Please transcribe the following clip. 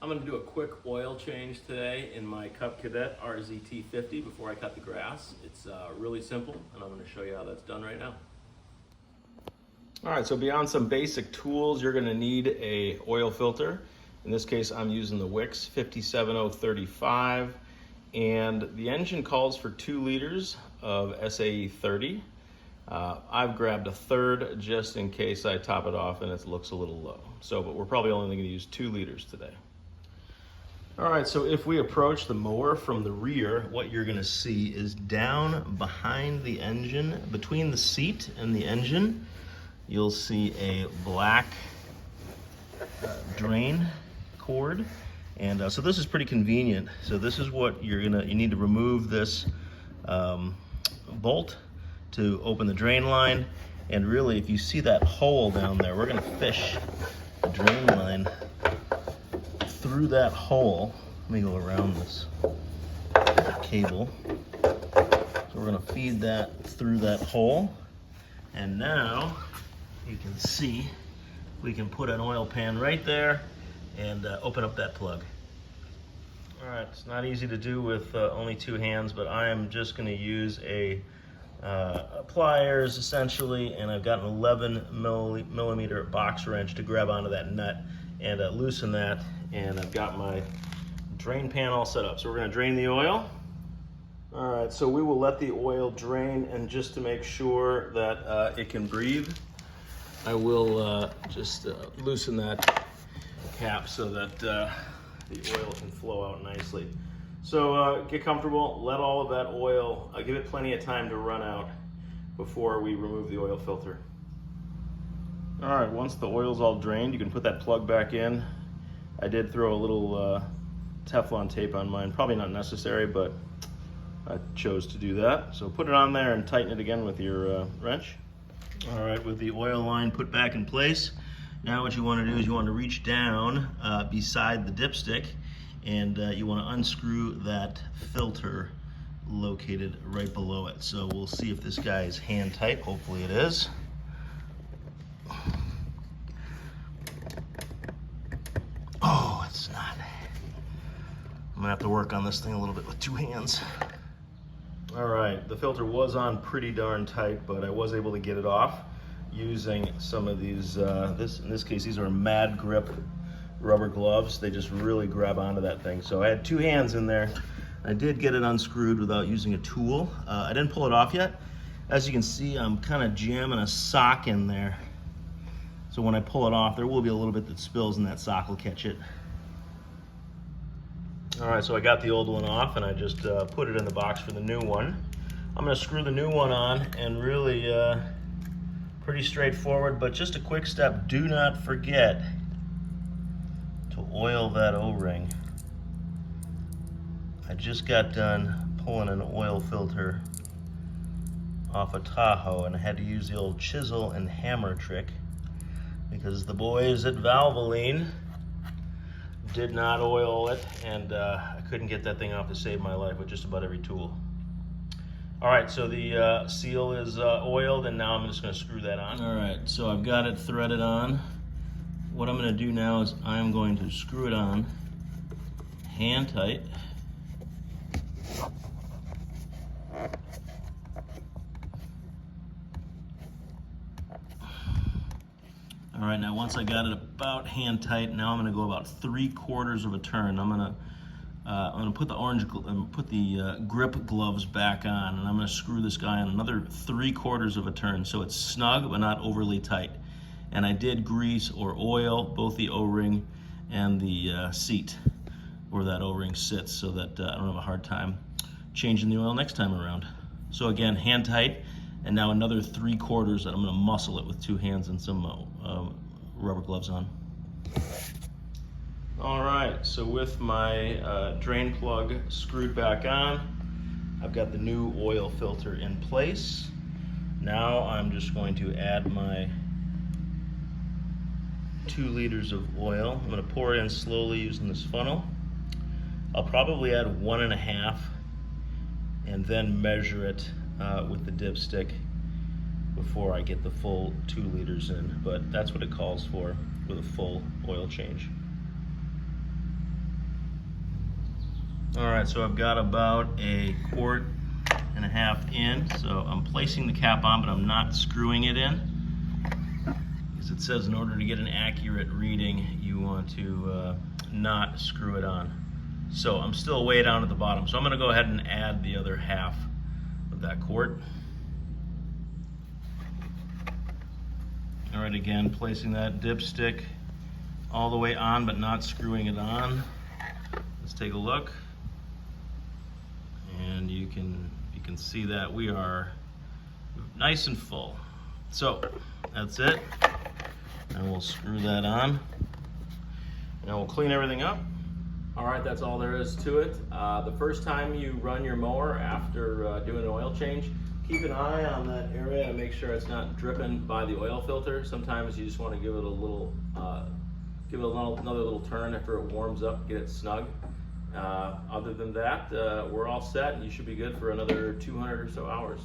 I'm going to do a quick oil change today in my Cub Cadet RZT50 before I cut the grass. It's really simple, and I'm going to show you how that's done right now. All right, so beyond some basic tools, you're going to need a oil filter. In this case, I'm using the Wix 57035, and the engine calls for 2 liters of SAE30. I've grabbed a third just in case I top it off and it looks a little low. But we're probably only going to use 2 liters today. All right, so if we approach the mower from the rear, what you're going to see is down behind the engine, between the seat and the engine, you'll see a black drain cord. And so this is pretty convenient. So this is what you need to remove this bolt to open the drain line. And really, if you see that hole down there, we're going to fish the drain line through that hole. Let me go around this cable. So we're going to feed that through that hole. And now you can see we can put an oil pan right there and open up that plug. All right, it's not easy to do with only 2 hands, but I am just going to use a pliers essentially, and I've got an 11 millimeter box wrench to grab onto that nut and loosen that, and I've got my drain pan all set up. So we're going to drain the oil. All right, so we will let the oil drain, and just to make sure that it can breathe, I will just loosen that cap so that the oil can flow out nicely. So get comfortable, let all of that oil, give it plenty of time to run out before we remove the oil filter. All right, once the oil's all drained, you can put that plug back in. I did throw a little Teflon tape on mine, probably not necessary, but I chose to do that. So put it on there and tighten it again with your wrench. All right, with the oil line put back in place, now what you want to do is you want to reach down beside the dipstick, and you want to unscrew that filter located right below it. So we'll see if this guy is hand tight. Hopefully it is. Oh, it's not. I'm gonna have to work on this thing a little bit with 2 hands. All right, the filter was on pretty darn tight, but I was able to get it off using some of these, in this case, these are Mad Grip rubber gloves. They just really grab onto that thing. So I had 2 hands in there. I did get it unscrewed without using a tool. I didn't pull it off yet. As you can see, I'm kind of jamming a sock in there. So when I pull it off, there will be a little bit that spills and that sock will catch it. All right, so I got the old one off and I just put it in the box for the new one. I'm gonna screw the new one on, and really pretty straightforward, but just a quick step. Do not forget to oil that O-ring. I just got done pulling an oil filter off a Tahoe, and I had to use the old chisel and hammer trick because the boys at Valvoline did not oil it, and I couldn't get that thing off to save my life with just about every tool. All right, so the seal is oiled, and now I'm just going to screw that on. All right, so I've got it threaded on. What I'm going to do now is I'm going to screw it on hand tight. All right, now once I got it about hand tight, now I'm going to go about 3/4 of a turn. I'm going to put the grip gloves back on, and I'm going to screw this guy on another 3/4 of a turn, so it's snug but not overly tight. And I did grease or oil both the O-ring and the seat where that O-ring sits, so that I don't have a hard time changing the oil next time around. So again, hand tight, and now another 3/4 that I'm going to muscle it with 2 hands and some rubber gloves on. All right, so with my drain plug screwed back on, I've got the new oil filter in place. Now I'm just going to add my 2 liters of oil. I'm going to pour it in slowly using this funnel. I'll probably add 1.5 and then measure it with the dipstick before I get the full 2 liters in, but that's what it calls for with a full oil change. All right, so I've got about a 1.5 quart in, so I'm placing the cap on, but I'm not screwing it in, because it says in order to get an accurate reading, you want to not screw it on. So I'm still way down at the bottom, so I'm gonna go ahead and add the other half of that quart. All right, again, placing that dipstick all the way on, but not screwing it on. Let's take a look. And you can see that we are nice and full. So that's it. And we'll screw that on. And we'll clean everything up. All right, that's all there is to it. The first time you run your mower after doing an oil change, keep an eye on that area and make sure it's not dripping by the oil filter. Sometimes you just want to give it a little, another little turn after it warms up, get it snug. Other than that, we're all set, and you should be good for another 200 or so hours.